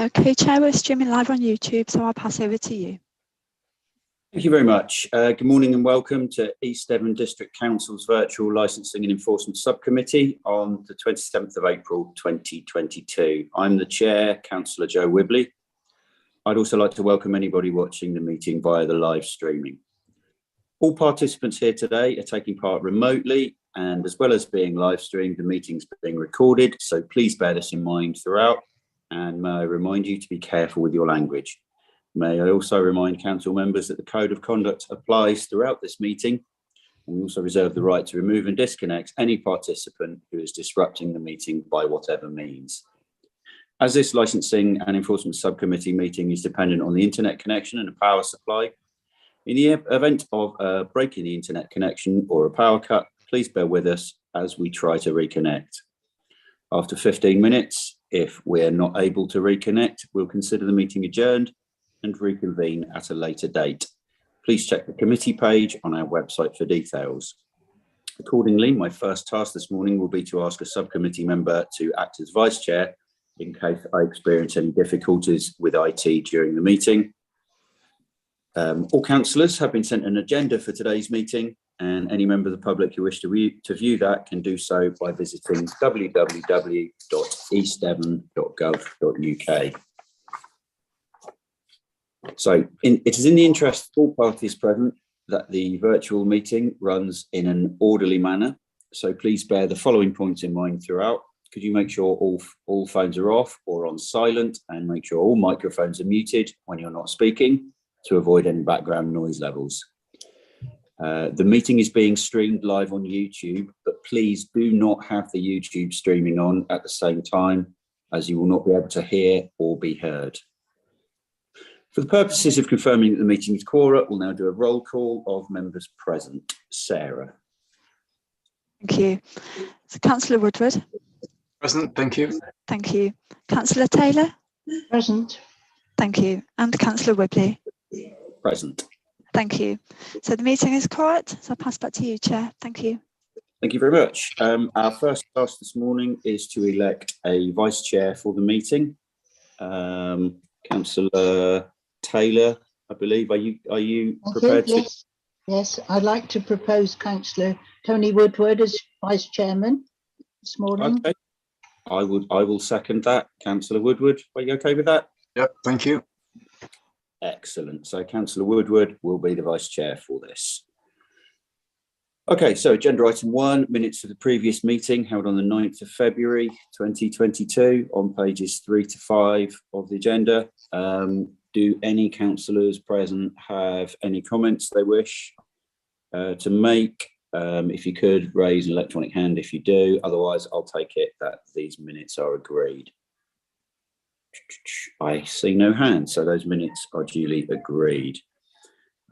Okay, Chair, we're streaming live on YouTube, so I'll pass over to you. Thank you very much. Good morning and welcome to East Devon District Council's Virtual Licensing and Enforcement Subcommittee on the 27th of April 2022. I'm the Chair, Councillor Joe Wibley. I'd also like to welcome anybody watching the meeting via the live streaming. All participants here today are taking part remotely, and as well as being live streamed, the meeting's being recorded, so please bear this in mind throughout, and may I remind you to be careful with your language. May I also remind council members that the Code of Conduct applies throughout this meeting, and we also reserve the right to remove and disconnect any participant who is disrupting the meeting by whatever means. As this Licensing and Enforcement Subcommittee meeting is dependent on the internet connection and a power supply, in the event of a break in the internet connection or a power cut, please bear with us as we try to reconnect. After 15 minutes, if we're not able to reconnect, we'll consider the meeting adjourned and reconvene at a later date. Please check the committee page on our website for details. Accordingly, my first task this morning will be to ask a subcommittee member to act as vice chair in case I experience any difficulties with IT during the meeting. All councillors have been sent an agenda for today's meeting, and any member of the public who wish to view that can do so by visiting www.eastdevon.gov.uk. So it is in the interest of all parties present that the virtual meeting runs in an orderly manner. So please bear the following points in mind throughout. Could you make sure all phones are off or on silent, and make sure all microphones are muted when you're not speaking to avoid any background noise levels. The meeting is being streamed live on YouTube, but please do not have the YouTube streaming on at the same time, as you will not be able to hear or be heard. For the purposes of confirming that the meeting is quora, we'll now do a roll call of members present. Sarah. Thank you. So Councillor Woodward. Present, thank you. Thank you. Councillor Taylor. Present. Thank you. And Councillor Wibley. Present. Thank you. So the meeting is quiet, so I'll pass back to you, Chair. Thank you. Thank you very much. Our first task this morning is to elect a vice chair for the meeting. Councillor Taylor, I believe, are you prepared to? Yes, I'd like to propose Councillor Tony Woodward as vice chairman this morning. Okay, I will second that. Councillor Woodward, are you okay with that? Yep, thank you. Excellent. So Councillor Woodward will be the vice chair for this. Okay, so agenda item 1, minutes of the previous meeting held on the 9th of February 2022 on pages 3 to 5 of the agenda. Do any councillors present have any comments they wish to make? If you could raise an electronic hand if you do, otherwise I'll take it that these minutes are agreed. I see no hands, so those minutes are duly agreed.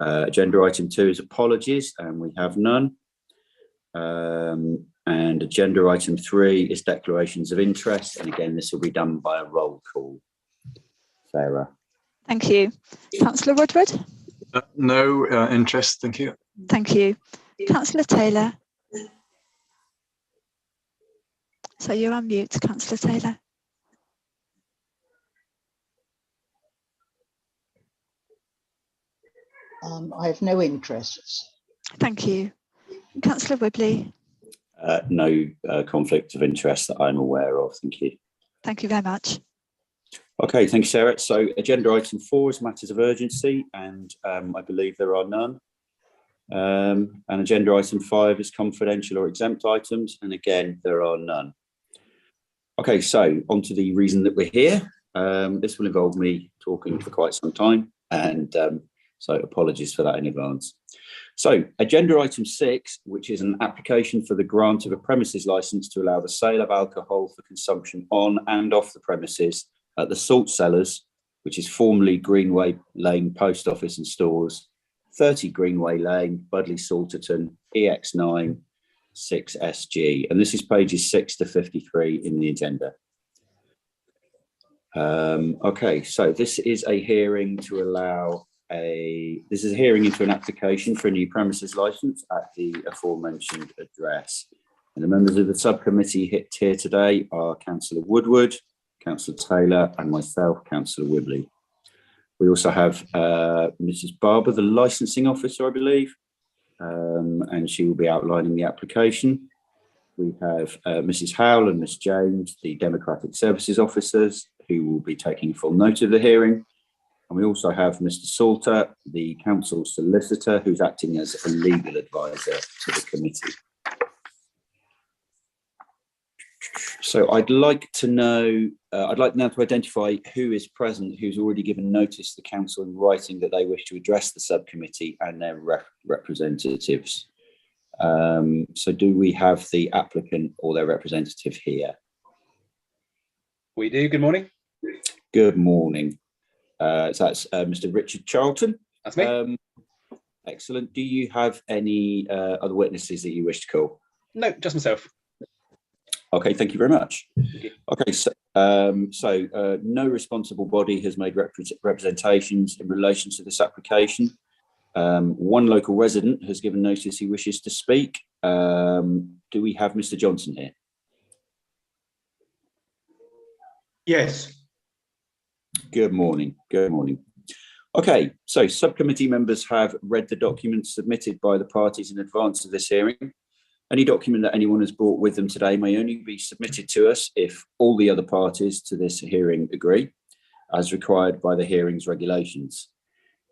Agenda item 2 is apologies, and we have none. And agenda item 3 is declarations of interest, and again this will be done by a roll call. Sarah. Thank you. Councillor Woodward. No interest, thank you. Thank you. Councillor Taylor. So you're on mute, Councillor Taylor. I have no interests. Thank you. Councillor Wibley. No conflict of interest that I'm aware of, thank you. Thank you very much. Okay, thank you, Sarah. So agenda item 4 is matters of urgency, and I believe there are none. And agenda item 5 is confidential or exempt items, and again, there are none. Okay, so on to the reason that we're here. This will involve me talking for quite some time, and so apologies for that in advance. So agenda item 6, which is an application for the grant of a premises licence to allow the sale of alcohol for consumption on and off the premises at the Salt Cellars, which is formerly Greenway Lane Post Office and Stores, 30 Greenway Lane, Budley Salterton, EX9 6SG. And this is pages 6 to 53 in the agenda. Okay, so this is a hearing to allow this is a hearing into an application for a new premises licence at the aforementioned address. And the members of the subcommittee here today are Councillor Woodward, Councillor Taylor, and myself, Councillor Wibley. We also have Mrs. Barber, the licensing officer, I believe, and she will be outlining the application. We have Mrs. Howell and Miss James, the Democratic Services officers, who will be taking full note of the hearing. And we also have Mr. Salter, the council solicitor, who's acting as a legal advisor to the committee. So I'd like to know, I'd like now to identify who is present, who's already given notice to the council in writing that they wish to address the subcommittee and their representatives. So do we have the applicant or their representative here? We do. Good morning. Good morning. So that's Mr. Richard Charlton. That's me. Excellent. Do you have any other witnesses that you wish to call? No, just myself. Okay, thank you very much. Okay, so no responsible body has made representations in relation to this application. One local resident has given notice he wishes to speak. Do we have Mr. Johnson here? Yes. Good morning. Good morning. Okay, so subcommittee members have read the documents submitted by the parties in advance of this hearing. Any document that anyone has brought with them today may only be submitted to us if all the other parties to this hearing agree, as required by the hearing's regulations.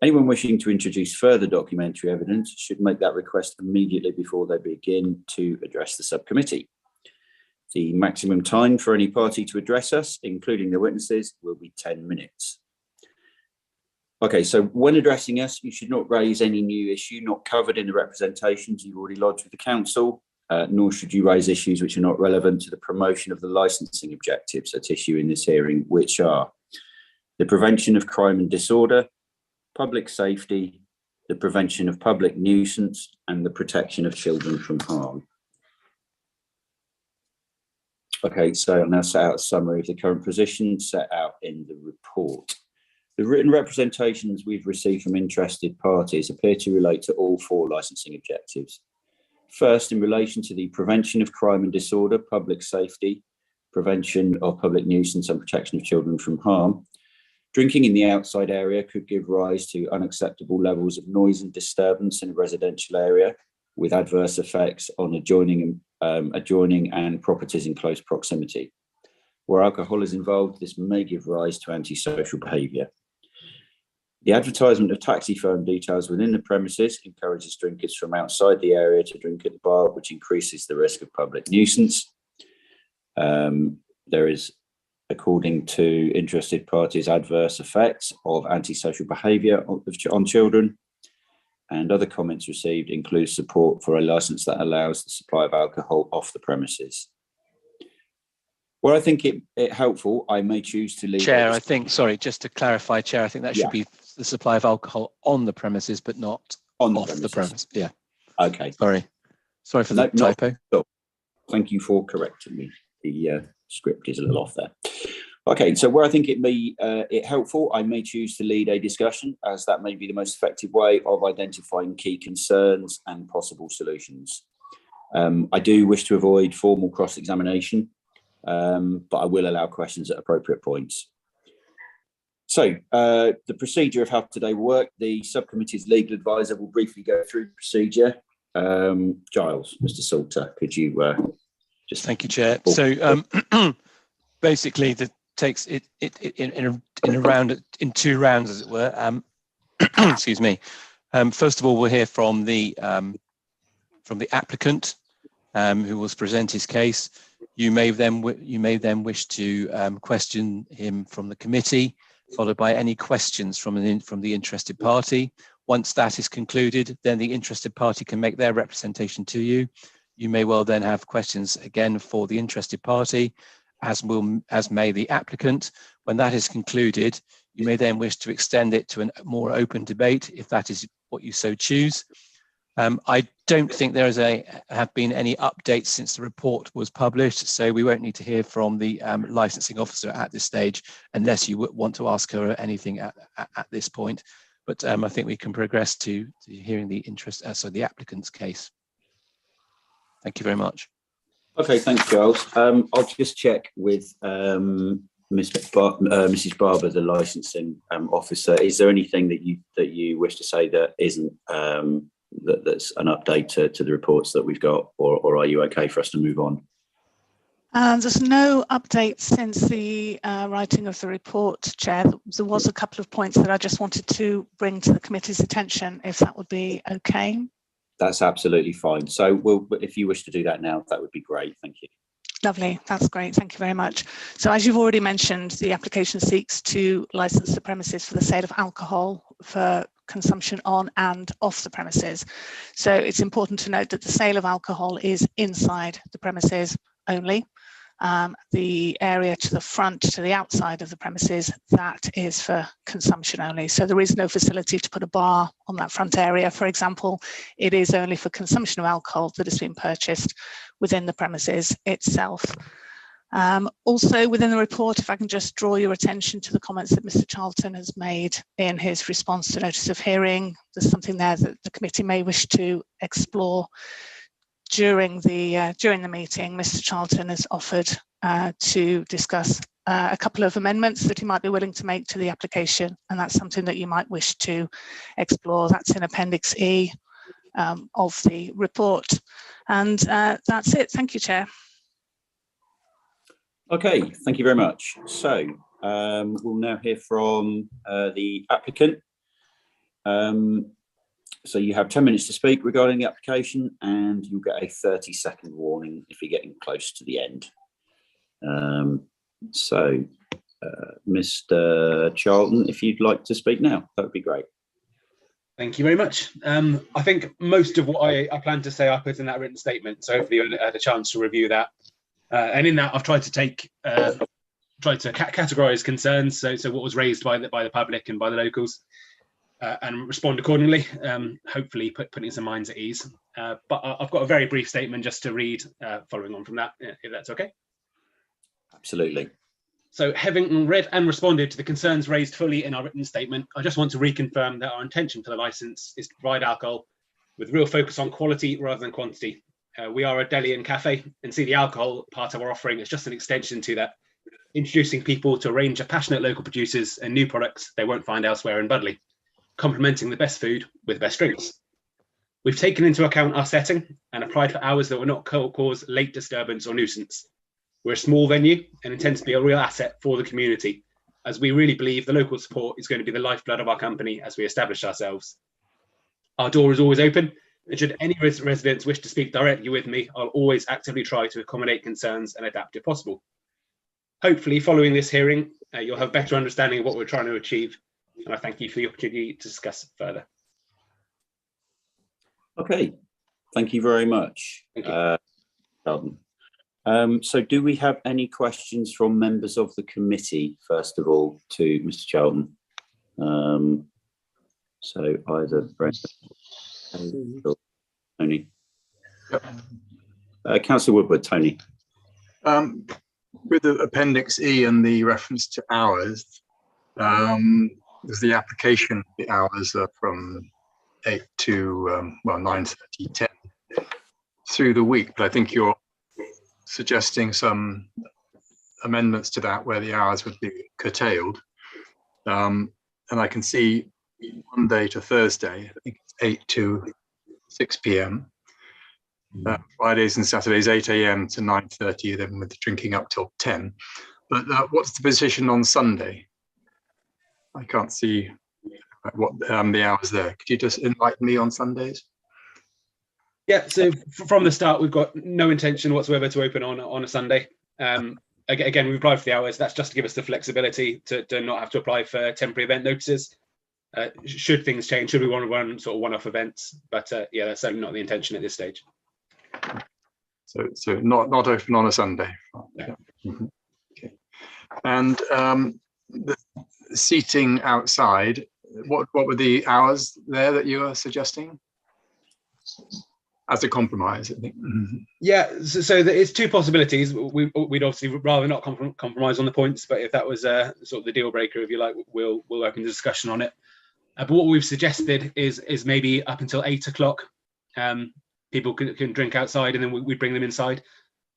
Anyone wishing to introduce further documentary evidence should make that request immediately before they begin to address the subcommittee. The maximum time for any party to address us, including the witnesses, will be 10 minutes. Okay, so when addressing us, you should not raise any new issue not covered in the representations you've already lodged with the council, nor should you raise issues which are not relevant to the promotion of the licensing objectives at issue in this hearing, which are the prevention of crime and disorder, public safety, the prevention of public nuisance, and the protection of children from harm. Okay, so I'll now set out a summary of the current position set out in the report. The written representations we've received from interested parties appear to relate to all 4 licensing objectives. First, in relation to the prevention of crime and disorder, public safety, prevention of public nuisance and protection of children from harm, drinking in the outside area could give rise to unacceptable levels of noise and disturbance in a residential area with adverse effects on adjoining and properties in close proximity. Where alcohol is involved, this may give rise to antisocial behaviour. The advertisement of taxi firm details within the premises encourages drinkers from outside the area to drink at the bar, which increases the risk of public nuisance. There is, according to interested parties, adverse effects of antisocial behaviour on children. And other comments received include support for a licence that allows the supply of alcohol off the premises. Where I think it helpful, I may choose to leave. Chair, I think, sorry, just to clarify, Chair, I think that should be the supply of alcohol on the premises, but not off the premises. Yeah. Okay. Sorry for the typo. Thank you for correcting me. The script is a little off there. Okay, so where I think it may helpful, I may choose to lead a discussion, as that may be the most effective way of identifying key concerns and possible solutions. I do wish to avoid formal cross-examination, but I will allow questions at appropriate points. So the procedure of how today will work, the subcommittee's legal advisor will briefly go through the procedure. Giles, Mr. Salter, could you just... Thank you, Chair. So basically, the takes it in 2 rounds, as it were. Excuse me. First of all, we'll hear from the applicant, who will present his case. You may then wish to question him from the committee, followed by any questions from the interested party. Once that is concluded, then the interested party can make their representation to you. You may well then have questions again for the interested party, as may the applicant. When that is concluded, you may then wish to extend it to a more open debate, if that is what you so choose. I don't think there have been any updates since the report was published, so we won't need to hear from the licensing officer at this stage, unless you want to ask her anything at this point. But I think we can progress to hearing the applicant's case. Thank you very much. Okay, thanks, Giles. I'll just check with Mrs. Barber, the licensing officer, is there anything that you wish to say that isn't that's an update to the reports that we've got, or are you okay for us to move on? There's no update since the writing of the report, Chair. There was a couple of points that I just wanted to bring to the committee's attention, if that would be okay. That's absolutely fine. So if you wish to do that now, that would be great. Thank you. Lovely, that's great, thank you very much. So as you've already mentioned, the application seeks to license the premises for the sale of alcohol for consumption on and off the premises. So it's important to note that the sale of alcohol is inside the premises only. The area to the front, to the outside of the premises, that is for consumption only. So there is no facility to put a bar on that front area, for example. It is only for consumption of alcohol that has been purchased within the premises itself. Also within the report, if I can just draw your attention to the comments that Mr. Charlton has made in his response to notice of hearing. There's something there that the committee may wish to explore. During the meeting, Mr. Charlton has offered to discuss a couple of amendments that he might be willing to make to the application, and that's something that you might wish to explore. That's in Appendix E of the report. And that's it. Thank you, Chair. Okay, thank you very much. So we'll now hear from the applicant. So you have 10 minutes to speak regarding the application, and you'll get a 30-second warning if you're getting close to the end. Mr. Charlton, if you'd like to speak now, that would be great. Thank you very much. I think most of what I plan to say I put in that written statement, so hopefully you had a chance to review that. And in that, I've tried to categorise concerns, so what was raised by the public and by the locals, and respond accordingly, hopefully putting some minds at ease. But I've got a very brief statement just to read following on from that, if that's okay. Absolutely. So having read and responded to the concerns raised fully in our written statement, I just want to reconfirm that our intention for the licence is to provide alcohol with real focus on quality rather than quantity. We are a deli and cafe, and see the alcohol part of our offering as just an extension to that, introducing people to a range of passionate local producers and new products they won't find elsewhere in Budley, complementing the best food with best drinks. We've taken into account our setting and applied for hours that will not cause late disturbance or nuisance. We're a small venue and intend to be a real asset for the community, as we really believe the local support is going to be the lifeblood of our company as we establish ourselves. Our door is always open, and should any residents wish to speak directly with me, I'll always actively try to accommodate concerns and adapt if possible. Hopefully, following this hearing, you'll have a better understanding of what we're trying to achieve, and I thank you for the opportunity to discuss further. Okay, thank you very much. Thank you. So do we have any questions from members of the committee, first of all, to Mr. Charlton? So either Brent or Tony. Yep. Councillor Woodward, Tony. With the Appendix E and the reference to hours, there's the application, the hours are from 8 to 9:30, 10 through the week, but I think you're suggesting some amendments to that where the hours would be curtailed. And I can see Monday to Thursday, I think it's 8 to 6 p.m. Fridays and Saturdays, 8 a.m. to 9:30, then with the drinking up till 10. But what's the position on Sunday? I can't see what the hours there. Could you just enlighten me on Sundays? Yeah, so from the start, we've got no intention whatsoever to open on a Sunday. Again, we've applied for the hours. That's just to give us the flexibility to not have to apply for temporary event notices. Should things change, should we want to run sort of one-off events? But yeah, that's certainly not the intention at this stage. So not open on a Sunday. Yeah. Mm-hmm. Okay. And the seating outside, what were the hours there that you were suggesting? As a compromise, I think. Mm-hmm. Yeah, so it's two possibilities. We'd obviously rather not compromise on the points, but if that was sort of the deal breaker, if you like, we'll open the discussion on it. But what we've suggested is maybe up until 8 o'clock. People can drink outside, and then we bring them inside.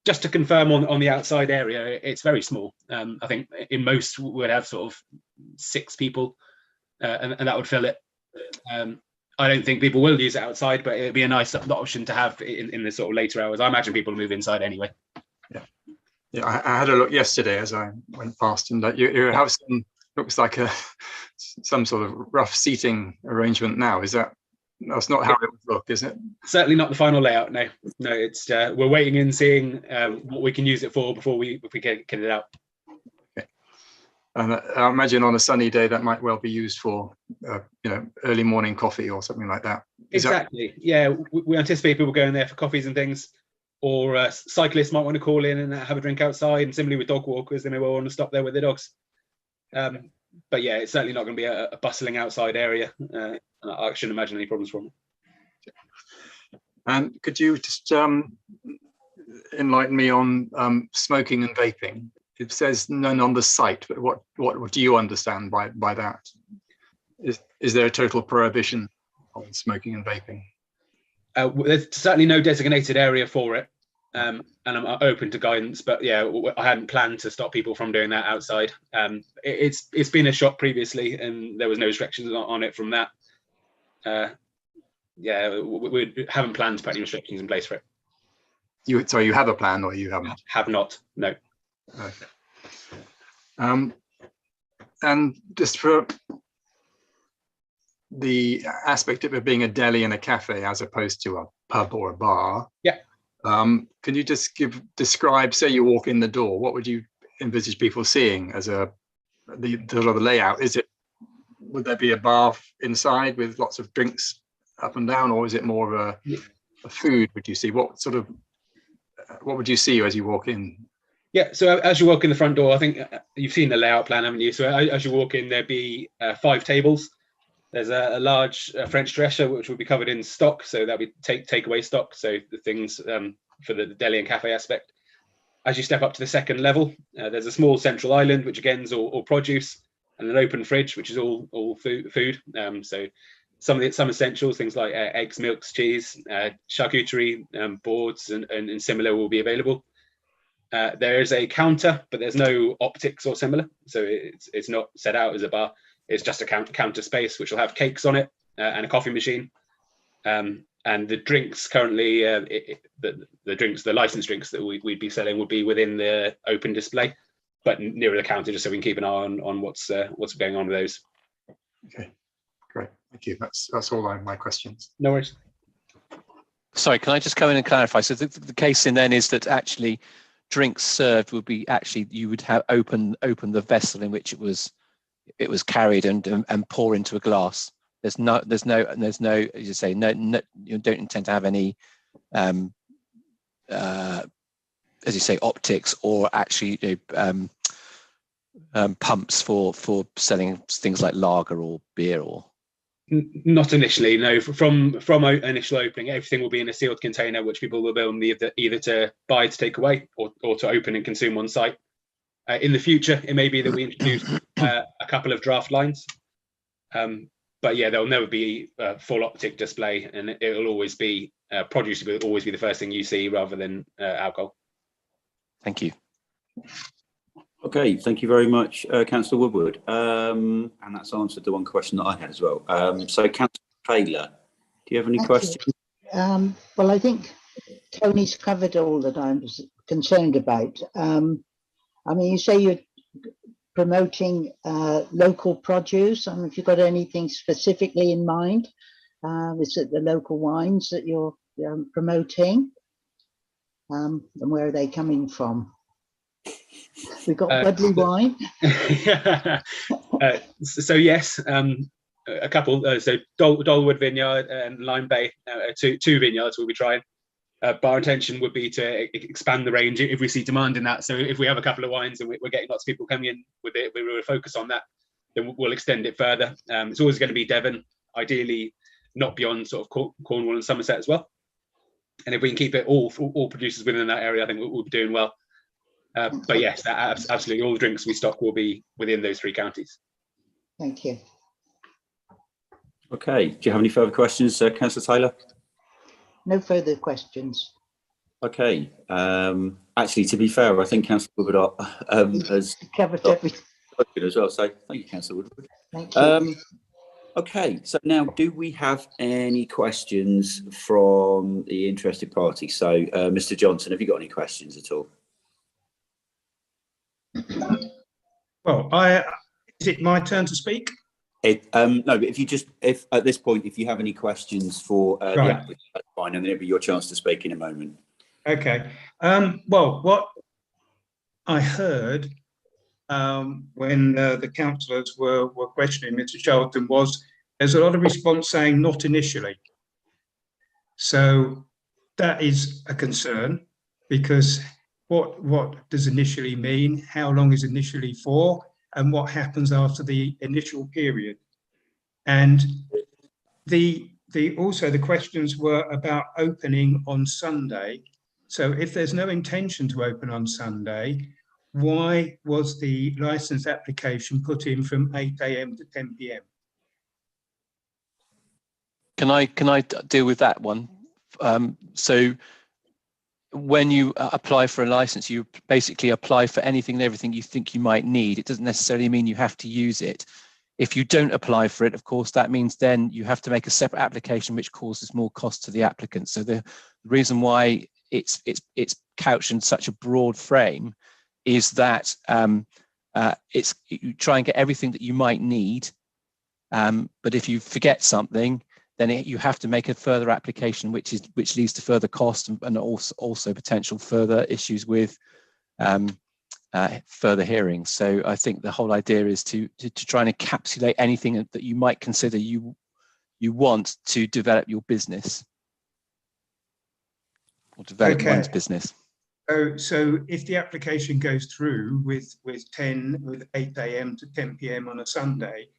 just to confirm on the outside area, it's very small. I think in most we'd have sort of 6 people, and that would fill it. I don't think people will use it outside, but it'd be a nice option to have in the sort of later hours. I imagine people move inside anyway. Yeah, I had a look yesterday as I went past, and that your house looks like some sort of rough seating arrangement now. That's not how it would look, is it? Certainly not the final layout. No, it's we're waiting and seeing what we can use it for before we get it out. Okay. And I imagine on a sunny day that might well be used for early morning coffee or something like that. Exactly. Yeah, we anticipate people going there for coffees and things, or cyclists might want to call in and have a drink outside. And similarly with dog walkers, they may well want to stop there with their dogs. But yeah, it's certainly not going to be a bustling outside area. I shouldn't imagine any problems from it. And could you just enlighten me on smoking and vaping? It says none on the site, but what do you understand by that? Is there a total prohibition on smoking and vaping? There's certainly no designated area for it, and I'm open to guidance. But yeah, I hadn't planned to stop people from doing that outside. It's been a shop previously, and there was no restrictions on it from that. Yeah, we haven't planned to put any restrictions in place for it. You have a plan, or you haven't? Have not, no. Okay. And just for the aspect of it being a deli and a cafe as opposed to a pub or a bar. Yeah. Can you just describe, say you walk in the door, what would you envisage people seeing as the layout? Would there be a bar inside with lots of drinks up and down, or is it more of a food? Would you see what would you see as you walk in? Yeah, so as you walk in the front door, I think you've seen the layout plan, haven't you? So as you walk in, there'd be 5 tables. There's a large French dresser, which will be covered in stock. So that'll be takeaway stock. So the things for the deli and cafe aspect. As you step up to the second level, there's a small central island, which again is all produce, and an open fridge, which is all food. So some essentials, things like eggs, milks, cheese, charcuterie, boards, and similar will be available. There is a counter, but there's no optics or similar. So it's not set out as a bar. It's just a counter space, which will have cakes on it and a coffee machine. And the drinks currently, the licensed drinks that we'd be selling would be within the open display, but nearer the counter, just so we can keep an eye on what's going on with those. Okay, great, thank you. That's all my questions. No worries. Sorry, can I just come in and clarify? So the case in then is that actually drinks served would be you would have open the vessel in which it was carried and pour into a glass. There's no, as you say, no, you don't intend to have any, as you say, optics or actually pumps for selling things like lager or beer or. Not initially, no. From initial opening, everything will be in a sealed container, which people will be able either to buy to take away or to open and consume on site. In the future, it may be that we introduce a couple of draft lines. But yeah, there'll never be a full optic display, and it'll always be produce will always be the first thing you see rather than alcohol. Thank you. Okay, thank you very much, Councillor Woodward. And that's answered the one question that I had as well. So, Councillor Taylor, do you have any questions? Well, I think Tony's covered all that I was concerned about. I mean, you say you're promoting local produce. I mean, if you've got anything specifically in mind, is it the local wines that you're promoting? And where are they coming from? We've got Budley wine. So yes, a couple. So Dolwood Vineyard and Lime Bay, two vineyards we'll be trying. But our intention would be to expand the range if we see demand in that. So if we have a couple of wines and we're getting lots of people coming in with it, we will focus on that. Then we'll extend it further. It's always going to be Devon, ideally not beyond sort of Cornwall and Somerset as well. And if we can keep it all producers within that area, I think we'll be doing well. But yes, absolutely, all the drinks we stock will be within those 3 counties. Thank you. Okay, do you have any further questions, Councillor Taylor? No further questions. Okay. Actually, to be fair, I think Councillor Woodward has Covered everything. spoken as well. So thank you, Councillor Woodward. Thank you. Okay, so now do we have any questions from the interested party? So, Mr. Johnson, have you got any questions at all? Well, is it my turn to speak? No, but if at this point, if you have any questions for the Right. applicant, that's fine, and then it'll be your chance to speak in a moment. Okay. Well, what I heard when the councillors were questioning Mr. Charlton was there's a lot of response saying not initially. So that is a concern, because what does initially mean? How long is initially for? And what happens after the initial period? And also the questions were about opening on Sunday. So if there's no intention to open on Sunday, why was the license application put in from 8 AM to 10 PM? Can I deal with that one? So when you apply for a license, you basically apply for anything and everything you think you might need. It doesn't necessarily mean you have to use it. If you don't apply for it, of course, that means then you have to make a separate application, which causes more cost to the applicant. So the reason why it's couched in such a broad frame is that you try and get everything that you might need. But if you forget something, then you have to make a further application, which leads to further cost and also potential further issues with further hearings. So I think the whole idea is to try and encapsulate anything that you might consider you want to develop your business or develop one's business. So if the application goes through with 8 AM to 10 PM on a Sunday,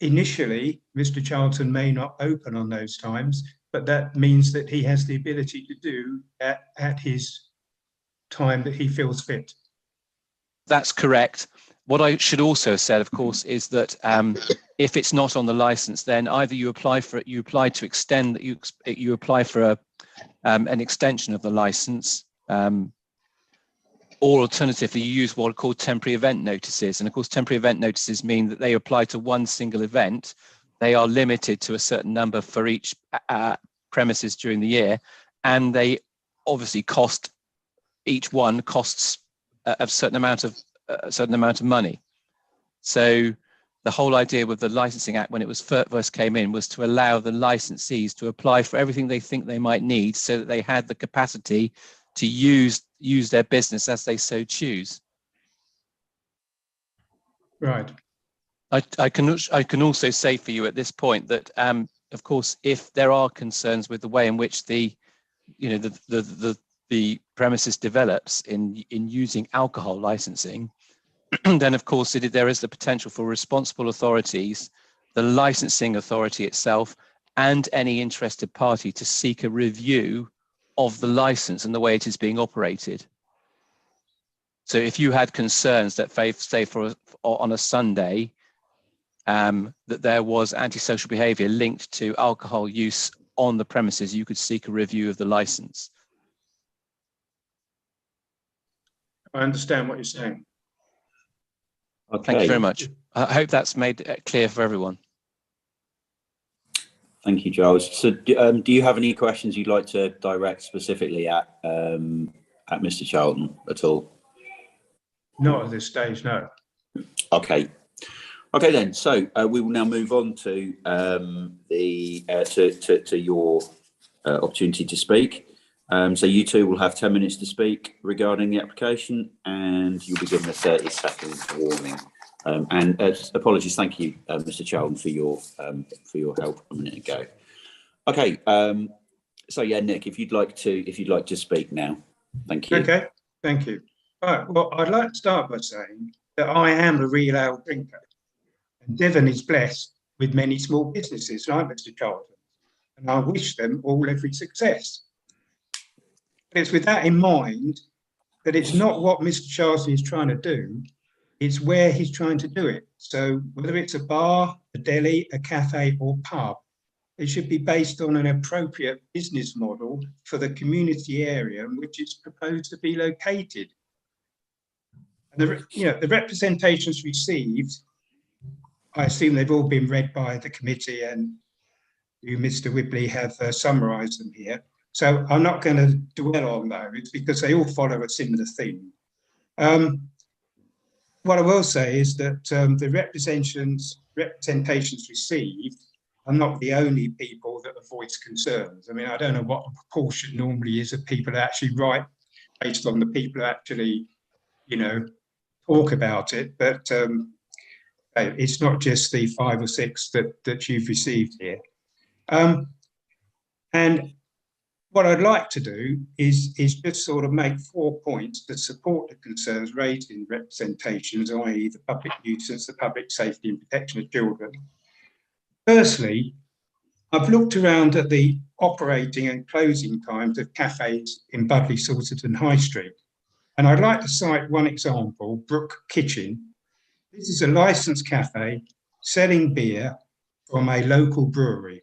initially, Mr. Charlton may not open on those times, but that means that he has the ability to do at his time that he feels fit. That's correct. What I should also have said, of course, is that if it's not on the license, then either you apply for it, you apply to extend, you apply for an extension of the license, or alternatively, you use what are called temporary event notices. And of course, temporary event notices mean that they apply to one single event. They are limited to a certain number for each premises during the year, and they obviously cost, each one costs a certain amount of money. So the whole idea with the Licensing Act when it was first came in was to allow the licensees to apply for everything they think they might need, so that they had the capacity to use their business as they so choose. Right. I can also say for you at this point that of course, if there are concerns with the way in which the premises develops in using alcohol licensing, then of course there is the potential for responsible authorities, the licensing authority itself, and any interested party to seek a review of the license and the way it is being operated. So if you had concerns that, say, on a Sunday, that there was antisocial behaviour linked to alcohol use on the premises, you could seek a review of the license. I understand what you're saying. Okay. Thank you very much. I hope that's made clear for everyone. Thank you, Giles. So do you have any questions you'd like to direct specifically at Mr. Charlton at all? Not at this stage, no. Okay. Okay then. So we will now move on to your opportunity to speak. So you two will have 10 minutes to speak regarding the application, and you'll be given a 30-second warning. And apologies, thank you, Mr. Charlton, for your help a minute ago. Okay, so yeah, Nick, if you'd like to speak now, thank you. Okay, thank you. All right, well, I'd like to start by saying that I am a real ale drinker, and Devon is blessed with many small businesses like Mr. Charlton, and I wish them all every success. But it's with that in mind that it's not what Mr. Charlton is trying to do, it's where he's trying to do it. So whether it's a bar, a deli, a cafe or pub, it should be based on an appropriate business model for the community area in which it's proposed to be located. And the representations received, I assume they've all been read by the committee, and you, Mr. Whibley, have summarised them here. So I'm not going to dwell on those because they all follow a similar theme. What I will say is that the representations received are not the only people that have voiced concerns. I mean, I don't know what the proportion normally is of people who actually write based on the people who actually, you know, talk about it, but it's not just the 5 or 6 that you've received here. And what I'd like to do is just sort of make 4 points that support the concerns raised in representations, i.e. the public nuisance, the public safety and protection of children. Firstly, I've looked around at the operating and closing times of cafes in Budleigh, Sauterton High Street. And I'd like to cite one example, Brook Kitchen. This is a licensed cafe selling beer from a local brewery.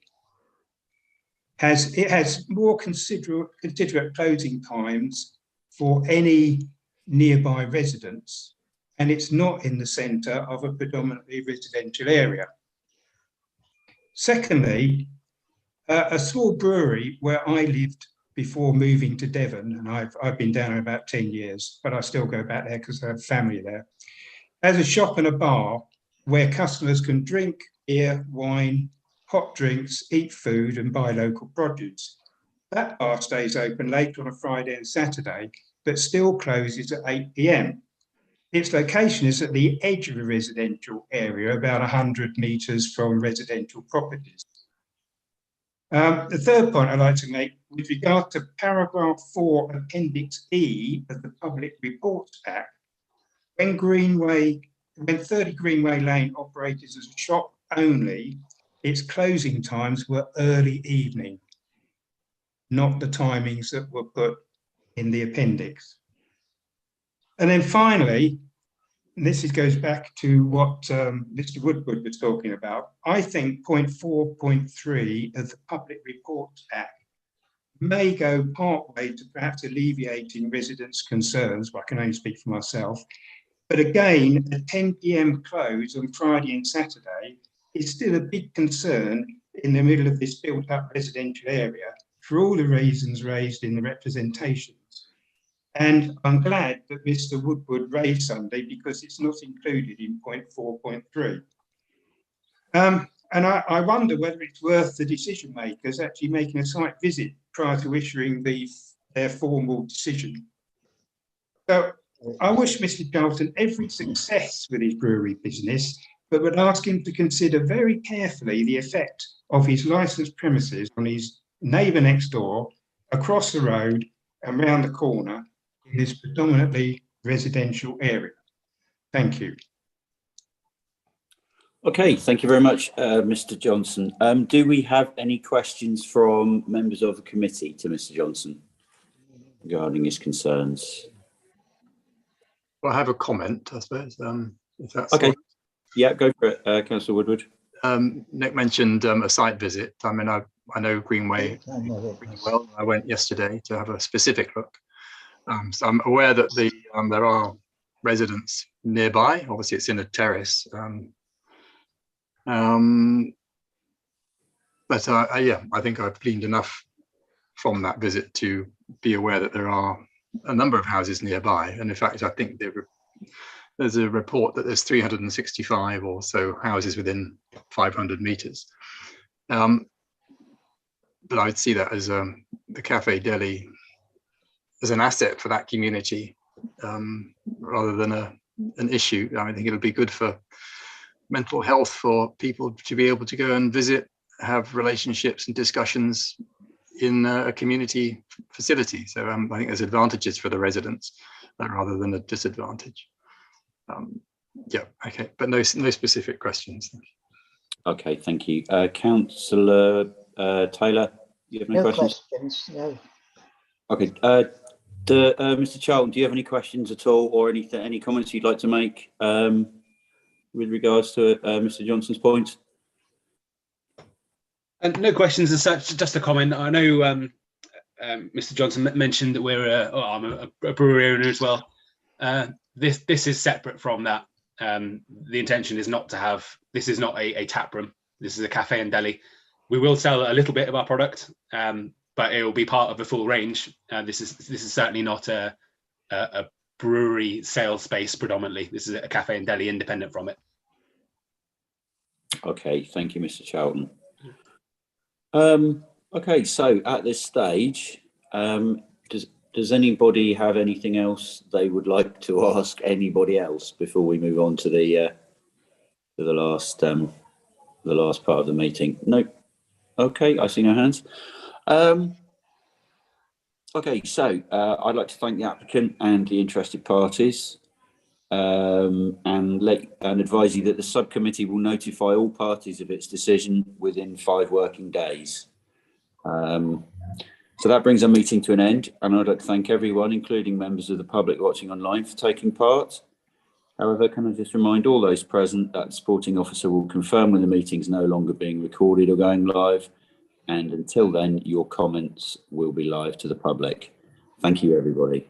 It has more considerate closing times for any nearby residents, and it's not in the centre of a predominantly residential area. Secondly, a small brewery where I lived before moving to Devon, and I've been down there about 10 years, but I still go back there because I have family there, has a shop and a bar where customers can drink beer, wine, hot drinks, eat food and buy local produce. That bar stays open late on a Friday and Saturday, but still closes at 8 p.m. Its location is at the edge of a residential area, about 100 metres from residential properties. The third point I'd like to make with regard to paragraph 4, appendix E of the Public Reports Act, when 30 Greenway Lane operated as a shop only, its closing times were early evening, not the timings that were put in the appendix. And then finally, and this goes back to what Mr. Woodward was talking about, I think point 4.3 of the Public Reports Act may go part way to perhaps alleviating residents' concerns, but I can only speak for myself. But again, a 10 p.m. close on Friday and Saturday is still a big concern in the middle of this built-up residential area for all the reasons raised in the representations. And I'm glad that Mr. Woodward raised Sunday because it's not included in point 4.3. And I wonder whether it's worth the decision makers actually making a site visit prior to issuing their formal decision. So I wish Mr. Charlton every success with his brewery business, but would ask him to consider very carefully the effect of his licensed premises on his neighbour next door, across the road and round the corner in this predominantly residential area. Thank you. Okay, thank you very much, Mr. Johnson. Do we have any questions from members of the committee to Mr. Johnson regarding his concerns? Well, I have a comment, I suppose, if that's okay. Right. Yeah, go for it, Councillor Woodward. Nick mentioned a site visit. I mean, I know Greenway pretty well. I went yesterday to have a specific look. So I'm aware that there are residents nearby. Obviously, it's in a terrace. But yeah, I think I've gleaned enough from that visit to be aware that there are a number of houses nearby. And in fact, I think there's a report that there's 365 or so houses within 500 meters. But I'd see that as the Cafe Deli as an asset for that community rather than an issue. I think it'll be good for mental health for people to be able to go and visit, have relationships and discussions in a community facility. So I think there's advantages for the residents rather than a disadvantage. Yeah, okay, but no specific questions. Okay, thank you. Councillor Taylor, do you have any questions? No. Okay, Mr. Charlton, do you have any questions at all, or any comments you'd like to make with regards to Mr. Johnson's point? And no questions as such, just a comment. I know Mr. Johnson mentioned that I'm a brewery owner as well. This is separate from that. The intention is not to have, this is not a tap room. This is a cafe and deli. We will sell a little bit of our product, but it will be part of the full range. This is certainly not a brewery sales space predominantly. This is a cafe and deli independent from it. Okay, thank you, Mr. Charlton. Okay, so at this stage, does anybody have anything else they would like to ask anybody else before we move on to the last part of the meeting? No. Okay, I see no hands. Okay, so I'd like to thank the applicant and the interested parties, and advise you that the subcommittee will notify all parties of its decision within 5 working days. So that brings our meeting to an end, and I'd like to thank everyone, including members of the public watching online, for taking part. However, can I just remind all those present that the sporting officer will confirm when the meeting is no longer being recorded or going live, and until then, your comments will be live to the public. Thank you, everybody.